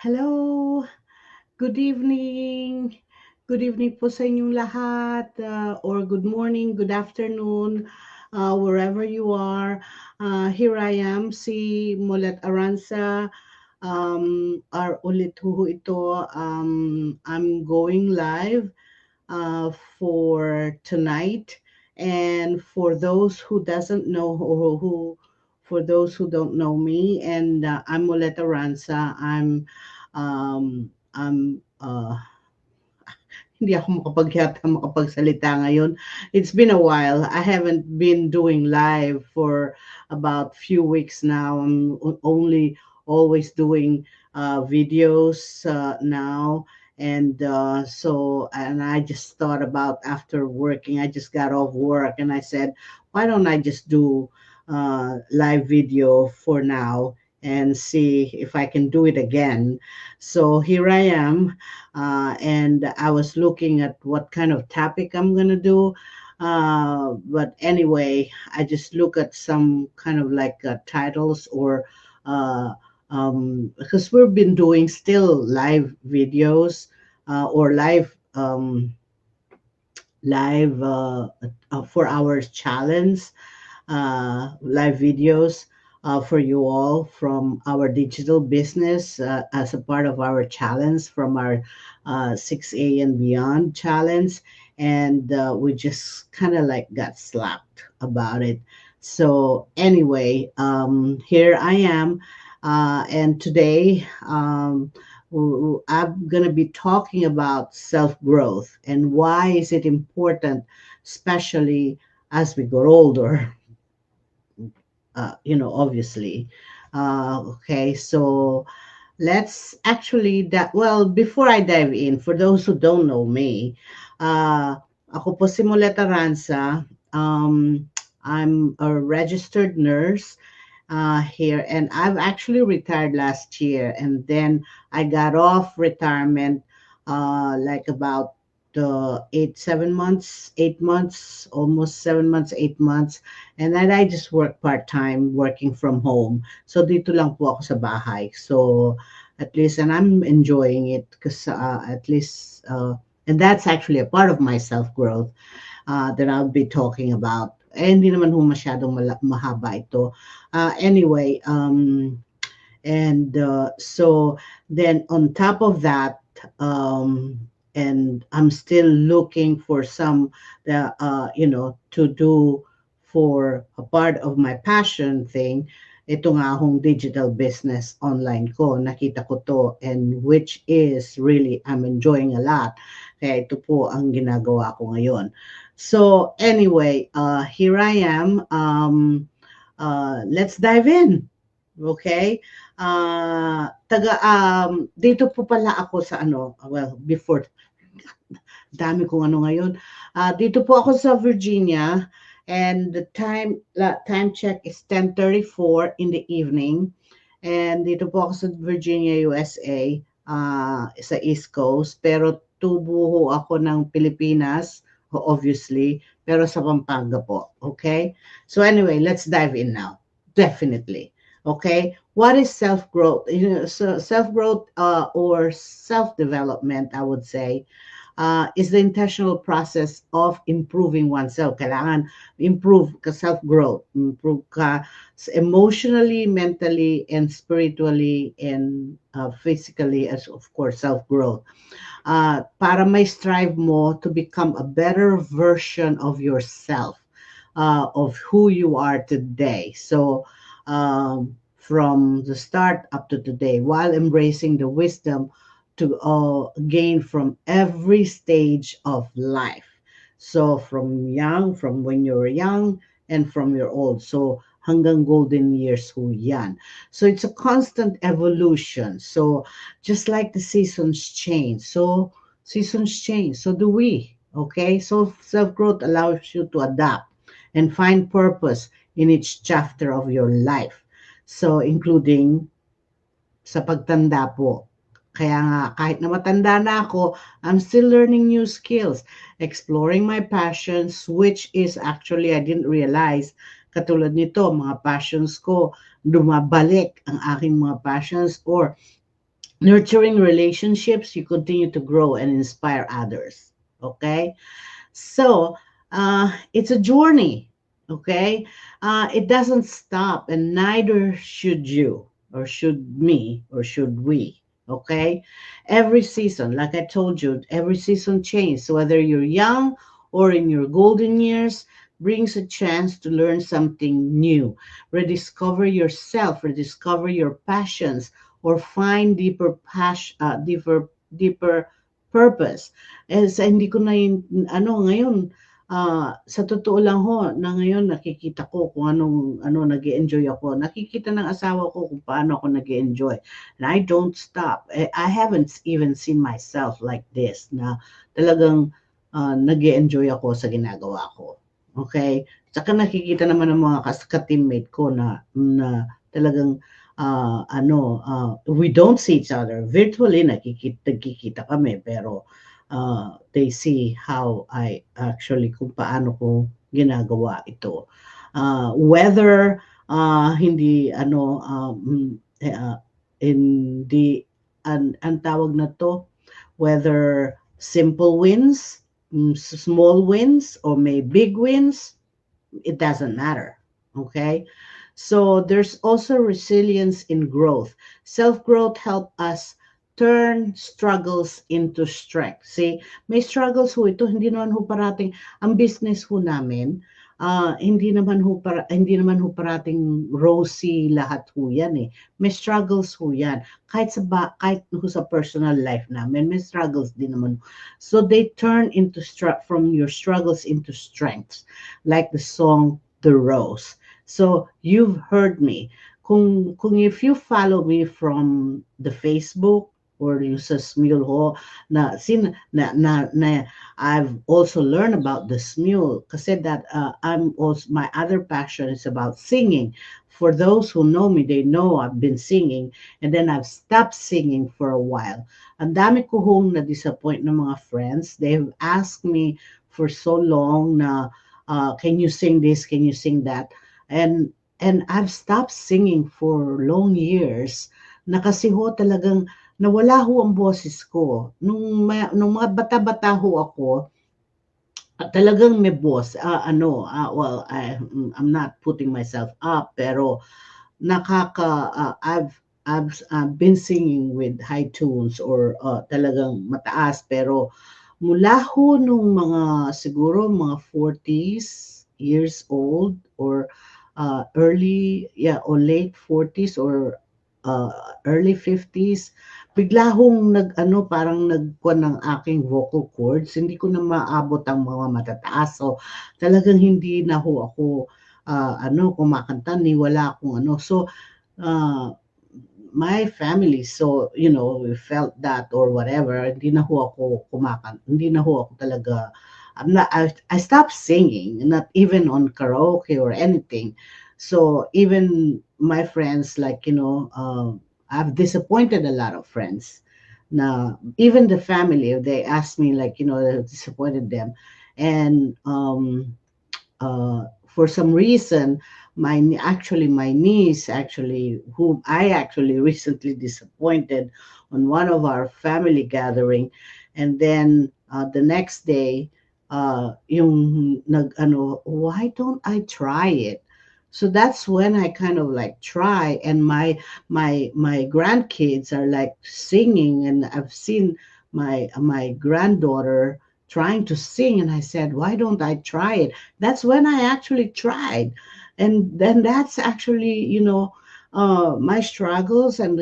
Hello, good evening. Good evening po sa inyong lahat, or good morning, good afternoon, wherever you are. Here I am, si Molet Aranza. Ulit ho ito. I'm going live for tonight. And for those who doesn't know for those who don't know me, and I'm Moleta Ranza. I'm hindi ako makapagsalita ngayon. It's been a while. I haven't been doing live for about few weeks now. I'm only always doing videos now. And I just thought about after working, I just got off work and I said, why don't I just do live video for now and see if I can do it again. So here I am, and I was looking at what kind of topic I'm gonna do. But anyway, I just look at some kind of like titles or uh, because we've been doing still live videos or live for our challenge, live videos for you all from our digital business as a part of our challenge from our 6A and beyond challenge. And we just kind of like got slapped about it. So, anyway, here I am. And today, I'm going to be talking about self growth and why is it important, especially as we grow older, obviously. Okay, so let's actually that well, before I dive in, for those who don't know me, uh, ako po si Moleta Ranza. I'm a registered nurse here, and I've actually retired last year, and then I got off retirement like about 8 months, almost 7 months, 8 months, and then I just work part time, working from home. So dito lang po ako sa bahay. So at least, and I'm enjoying it because at least, and that's actually a part of my self growth that I'll be talking about. Eh, hindi naman ho masyadong mahaba ito. Anyway, and so then on top of that, and I'm still looking for some, to do for a part of my passion thing. Ito nga hong digital business online ko, nakita ko to, and which is really, I'm enjoying a lot. Kaya ito po ang ginagawa ko ngayon. So anyway, here I am. Let's dive in. Okay? Dito po pala ako sa well, before, dami kong ano ngayon. Dito po ako sa Virginia, and the time check is 10:34 in the evening. And dito po ako sa Virginia, USA, sa East Coast. Pero tubo ho ako ng Pilipinas, obviously, pero sa Pampanga po. Okay? So anyway, let's dive in now. Definitely. Okay? What is self-growth? So self-growth or self-development, I would say, is the intentional process of improving oneself. Kailangan improve ka self-growth, improve ka emotionally, mentally, and spiritually, and physically, as of course, self-growth. Para may strive mo to become a better version of yourself, of who you are today. So, from the start up to today, while embracing the wisdom to gain from every stage of life. So from when you're young and from your old. So hanggang golden years ho yan. So it's a constant evolution. So just like the seasons change. So seasons change. So do we. Okay? So self-growth allows you to adapt and find purpose in each chapter of your life. So including sa pagtanda po. Kaya nga, kahit na matanda na ako, I'm still learning new skills, exploring my passions, which is actually, I didn't realize, katulad nito, mga passions ko, dumabalik ang aking mga passions, or nurturing relationships, you continue to grow and inspire others. Okay? So it's a journey. Okay? It doesn't stop, and neither should you, or should me, or should we. Okay? Every season, like I told you, every season changes. So whether you're young or in your golden years, brings a chance to learn something new, rediscover yourself, rediscover your passions, or find deeper purpose. Sa hindi ko na ano ngayon, sa totoo lang ho, na ngayon nakikita ko kung nag-enjoy ako. Nakikita ng asawa ko kung paano ako nag-enjoy. And I don't stop. I haven't even seen myself like this, na talagang nag-enjoy ako sa ginagawa ko. Okay? Saka nakikita naman ng mga ka-teammate ko na talagang we don't see each other. Virtually, nagkikita kami, pero they see how I actually, kung paano ko ginagawa ito. Whether hindi hindi ang tawag na to, whether simple wins, small wins, or may big wins, it doesn't matter. Okay? So there's also resilience in growth. Self-growth help us turn struggles into strength. See, may struggles ho ito, hindi naman ho parating ang business ho namin. Hindi naman ho parating rosy lahat ho yan eh. May struggles ho yan. Kahit ho sa personal life namin, may struggles din naman. So they turn from your struggles into strengths, like the song The Rose. So you've heard me. Kung if you follow me from the Facebook or yung sa Smule ho, na I've also learned about the Smule, kasi that I'm also, my other passion is about singing. For those who know me, they know I've been singing, and then I've stopped singing for a while. Ang dami ko hong na-disappoint ng mga friends. They've asked me for so long na, can you sing this? Can you sing that? And I've stopped singing for long years, na kasi ho talagang nawala ho ang boses ko. Nung mga bata-bata ho ako, talagang may boss. I'm not putting myself up, pero I've been singing with high tunes, or talagang mataas, pero mula ho nung mga siguro mga 40s years old, or late 40s, or early 50s, bigla hong parang nagkuha ng aking vocal cords, hindi ko na maabot ang mga matataas. So talagang hindi na ho ako kumakanta, ni wala akong So my family, so we felt that, or whatever, hindi na ho ako kumakanta, hindi na ho ako talaga, I stopped singing, not even on karaoke or anything. So even my friends, like, I've disappointed a lot of friends. Now, even the family, if they ask me, like, I disappointed them. And for some reason, my niece, actually, whom I actually recently disappointed on one of our family gathering, and then the next day, why don't I try it? So that's when I kind of like try, and my grandkids are like singing, and I've seen my granddaughter trying to sing, and I said, why don't I try it? That's when I actually tried. And then that's actually, my struggles, and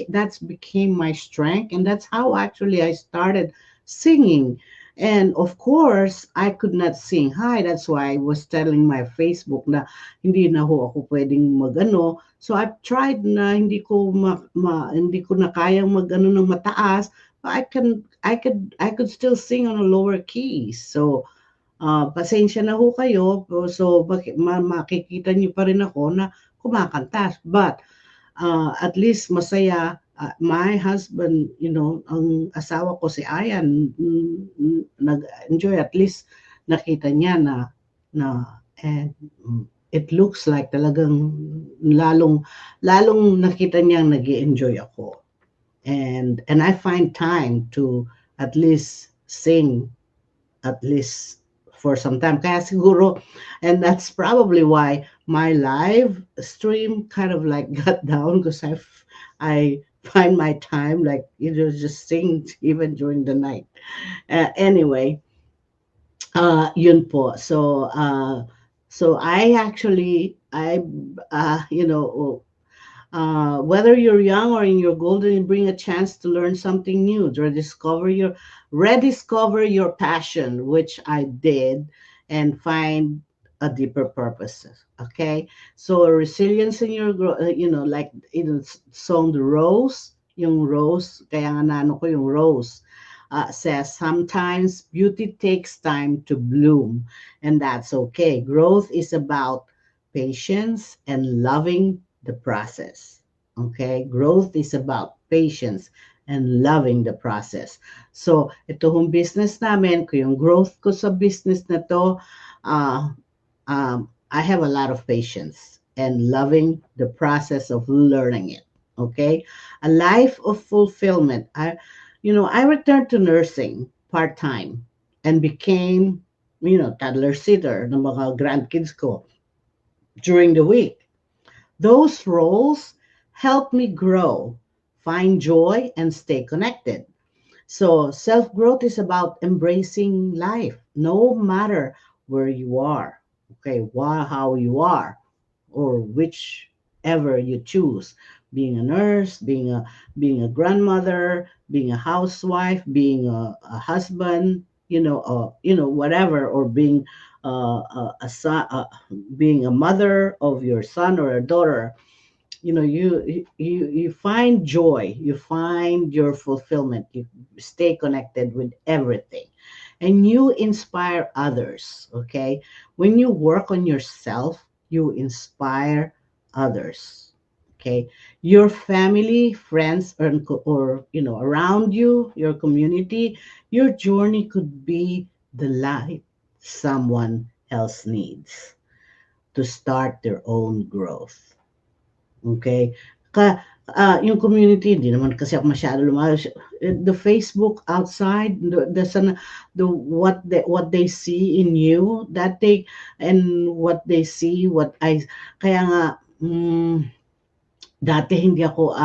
that's became my strength, and that's how actually I started singing. And of course, I could not sing high. That's why I was telling my Facebook na hindi na ho ako pwedeng magano. So I've tried na hindi ko na kayang magano ng mataas. But I could still sing on a lower key. So pasensya na ho kayo. So makikita niyo pa rin ako na kumakanta. But at least masaya. My husband, ang asawa ko si Ayan, nag-enjoy, at least nakita niya and it looks like talagang lalong nakita niya nag-enjoy ako. and I find time to at least sing at least for some time. Kaya siguro, and that's probably why my live stream kind of like got down because I find my time like just sing even during the night. Anyway, yun po. So I actually whether you're young or in your golden, bring a chance to learn something new, to rediscover your passion, which I did, and find a deeper purpose. Okay, so resilience in your like song the rose, yung rose, kaya nga nano ko yung rose. Says sometimes beauty takes time to bloom, and that's okay. Growth is about patience and loving the process. Okay? Growth is about patience and loving the process. So, ito hong business namin, kung yung growth ko sa business na to, uh, I have a lot of patience and loving the process of learning it. Okay? A life of fulfillment. I returned to nursing part-time and became, toddler sitter ng mga grandkids ko during the week. Those roles help me grow, find joy, and stay connected. So, self growth is about embracing life, no matter where you are, okay, how you are, or whichever you choose. Being a nurse, being a grandmother, being a housewife, being a husband, whatever, or being a son, being a mother of your son or a daughter. You find joy, you find your fulfillment, you stay connected with everything, and you inspire others. Okay, when you work on yourself, you inspire others. Okay, your family, friends, or around you, your community, your journey could be the light someone else needs to start their own growth. Okay? Yung community, hindi naman kasi ako masyado lumayas. The Facebook outside, what they see in you, that they, and what they see, kaya nga, dati hindi ako,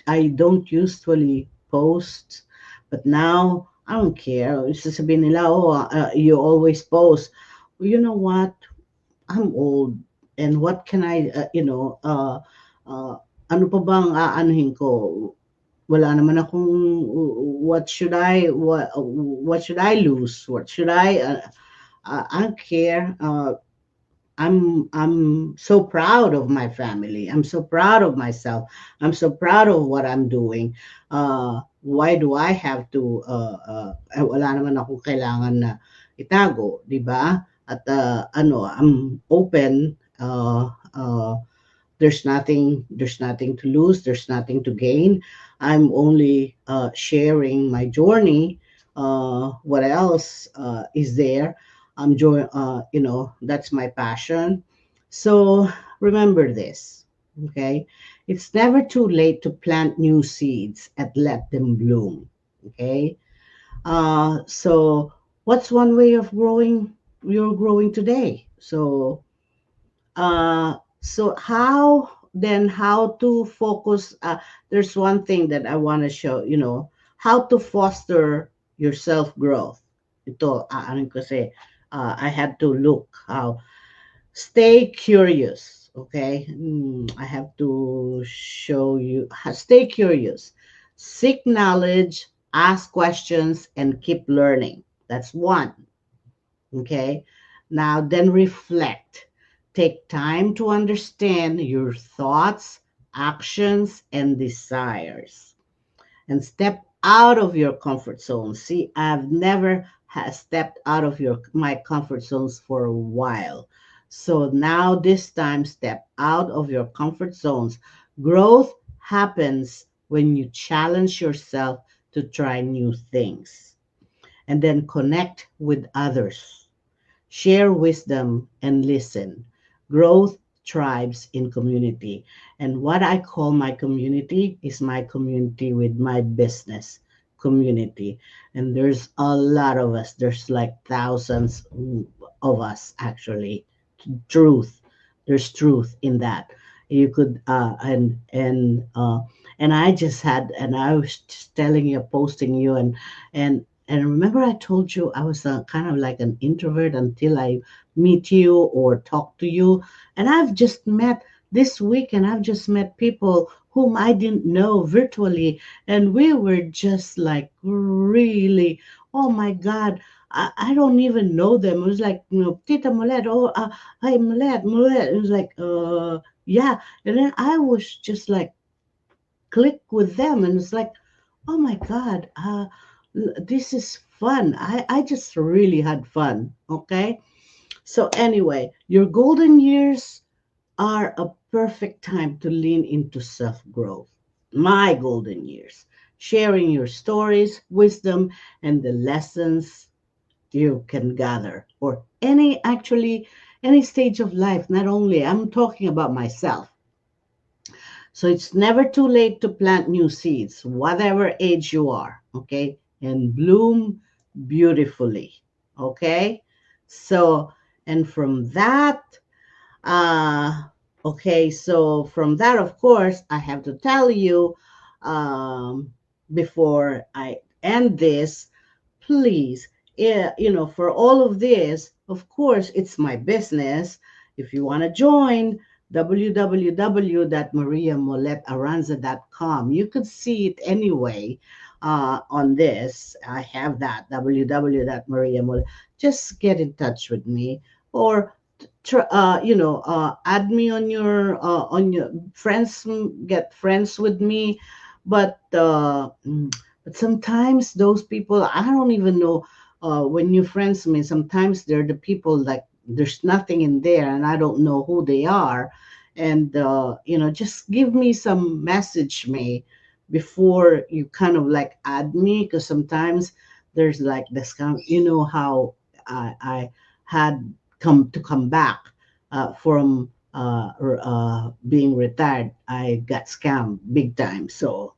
I don't usually post, but now, I don't care. Sasabihin nila, oh, you always post. Well, you know what? I'm old, and what can I, uh, ano pa bang aanuhin ko? Wala naman akong, what should I lose? What should I don't care. I'm so proud of my family. I'm so proud of myself. I'm so proud of what I'm doing. Why do I have to wala naman akong kailangan na itago, 'di ba? At I'm open. There's nothing to lose, there's nothing to gain. I'm only sharing my journey. What else is there? That's my passion. So remember this. Okay, it's never too late to plant new seeds and let them bloom. Okay, so what's one way of growing? You're growing today. So how to focus. There's one thing that I want to show, how to foster your self growth. Ito, ano kasi, I had to look how. Stay curious, okay? I have to show you. Stay curious. Seek knowledge, ask questions, and keep learning. That's one. Okay. Now, then reflect. Take time to understand your thoughts, actions, and desires, and step out of your comfort zone. See, I've never stepped out of my comfort zones for a while. So now this time, step out of your comfort zones. Growth happens when you challenge yourself to try new things, and then connect with others. Share wisdom and listen. Growth tribes in community. And what I call my community is my community with my business community. And there's a lot of us. There's like thousands of us actually. Truth. There's truth in that. You could and I just had, and I was just telling you, posting you, and remember I told you I was kind of like an introvert until I meet you or talk to you. And I've just met this week, and I've just met people whom I didn't know virtually, and we were just like really, oh my God, I don't even know them. It was like, Tita Molet, oh, hi, Molet, Molet. It was like, yeah. And then I was just like, click with them, and it's like, oh my God, this is fun. I just really had fun. Okay. So anyway, your golden years are a perfect time to lean into self growth. My golden years, sharing your stories, wisdom, and the lessons you can gather, or any stage of life. Not only I'm talking about myself. So it's never too late to plant new seeds, whatever age you are, okay? And bloom beautifully, okay? So, and from that, uh, okay, so from that, of course, I have to tell you, um, before I end this, please, yeah, for all of this, of course, it's my business. If you want to join, www.mariamoletaranza.com. You could see it anyway on this. I have that, www.mariamole. Just get in touch with me, or add me on your friends, get friends with me. But but sometimes those people, I don't even know, when you friends me, sometimes they're the people like there's nothing in there and I don't know who they are. And just give me some message me before you kind of like add me, because sometimes there's like this kind, how I had come back from being retired. I got scammed big time. So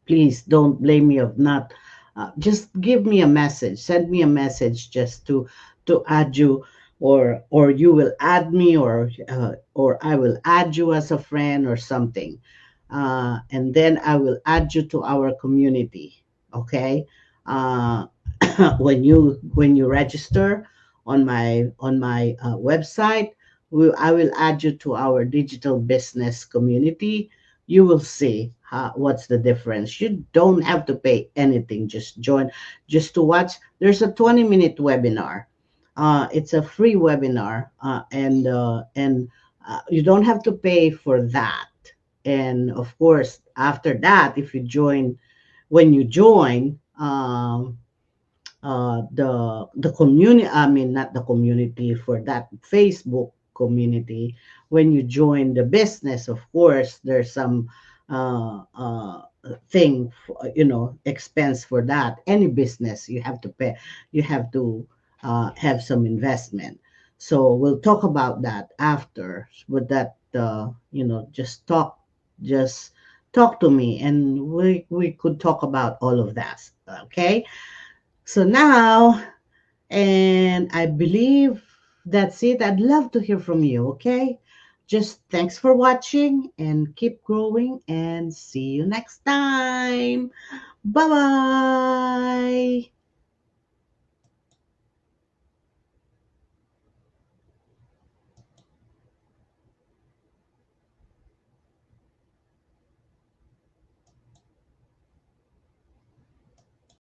please don't blame me of not. Just give me a message. Send me a message just to add you, or you will add me, or I will add you as a friend or something, and then I will add you to our community. Okay, uh, when you register on my website, I will add you to our digital business community. You will see what's the difference. You don't have to pay anything. Just join, just to watch. There's a 20-minute webinar. It's a free webinar, and you don't have to pay for that. And of course, after that, if you join, when you join, the community, I mean, not the community, for that Facebook community, when you join the business, of course there's some thing, expense for that. Any business, you have to pay, you have to have some investment. So we'll talk about that after. With that, just talk to me, and we could talk about all of that. Okay. So now, and I believe that's it. I'd love to hear from you, okay? Just thanks for watching, and keep growing, and see you next time. Bye bye.